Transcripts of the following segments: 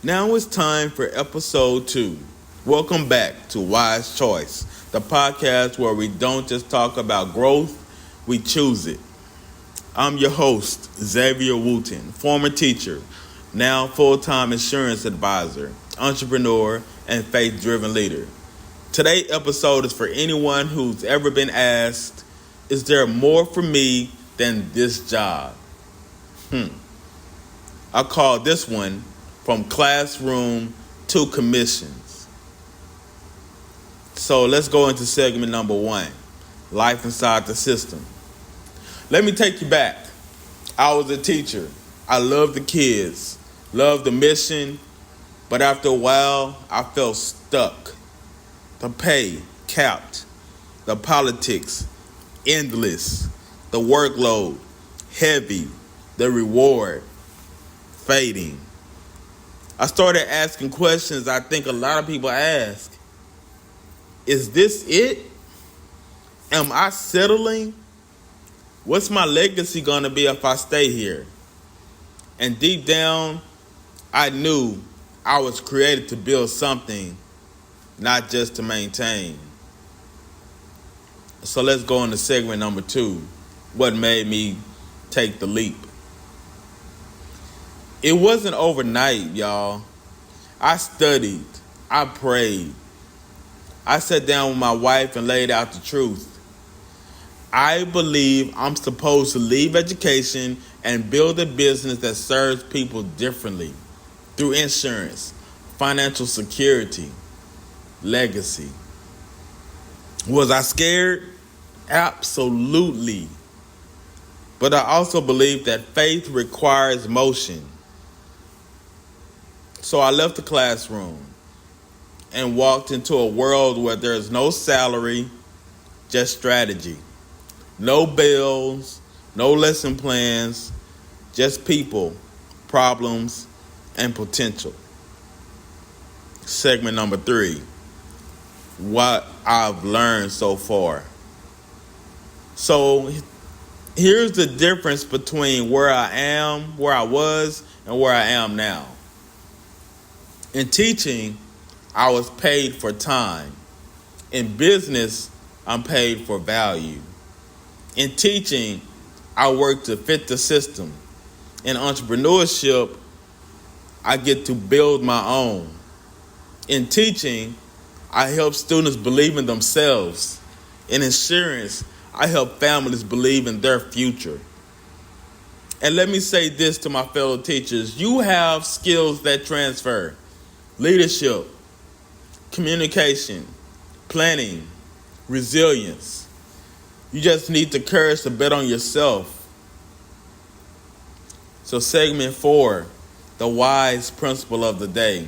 Now it's time for episode 2. Welcome back to YZchoice, the podcast where we don't just talk about growth, we choose it. I'm your host, Xavier Wooten, former teacher, now full-time insurance advisor, entrepreneur, and faith-driven leader. Today's episode is for anyone who's ever been asked, is there more for me than this job? I call this one From Classroom to Commissions. So let's go into segment number 1, life inside the system. Let me take you back. I was a teacher. I loved the kids, loved the mission, but after a while, I felt stuck. The pay capped, the politics endless, the workload heavy, the reward fading. I started asking questions I think a lot of people ask. Is this it? Am I settling? What's my legacy going to be if I stay here? And deep down, I knew I was created to build something, not just to maintain. So let's go into segment number 2, what made me take the leap. It wasn't overnight, y'all. I studied. I prayed. I sat down with my wife and laid out the truth. I believe I'm supposed to leave education and build a business that serves people differently through insurance, financial security, legacy. Was I scared? Absolutely. But I also believe that faith requires motion. So I left the classroom and walked into a world where there's no salary, just strategy. No bills, no lesson plans, just people, problems, and potential. Segment number 3, what I've learned so far. So here's the difference between where I am, where I was, and where I am now. In teaching, I was paid for time. In business, I'm paid for value. In teaching, I work to fit the system. In entrepreneurship, I get to build my own. In teaching, I help students believe in themselves. In insurance, I help families believe in their future. And let me say this to my fellow teachers. You have skills that transfer. Leadership, communication, planning, resilience. You just need the courage to bet on yourself. So segment 4, the wise principle of the day.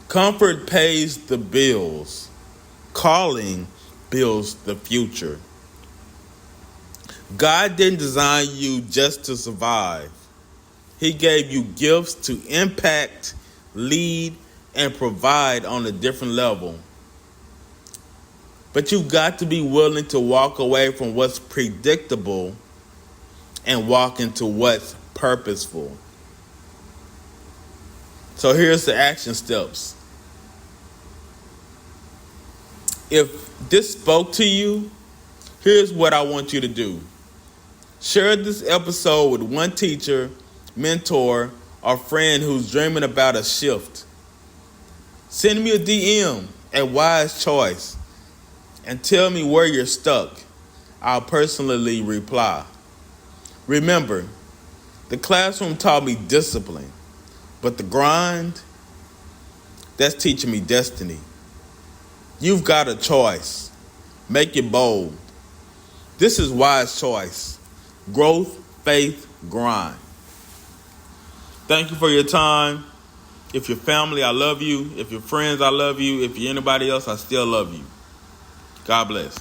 Comfort pays the bills. Calling builds the future. God didn't design you just to survive. He gave you gifts to impact, lead, and provide on a different level. But you've got to be willing to walk away from what's predictable and walk into what's purposeful. So here's the action steps. If this spoke to you, here's what I want you to do. Share this episode with one teacher, mentor, or friend who's dreaming about a shift. Send me a DM at YZchoice and tell me where you're stuck. I'll personally reply. Remember, the classroom taught me discipline, but the grind, that's teaching me destiny. You've got a choice. Make it bold. This is YZchoice. Growth, faith, grind. Thank you for your time. If you're family, I love you. If you're friends, I love you. If you're anybody else, I still love you. God bless.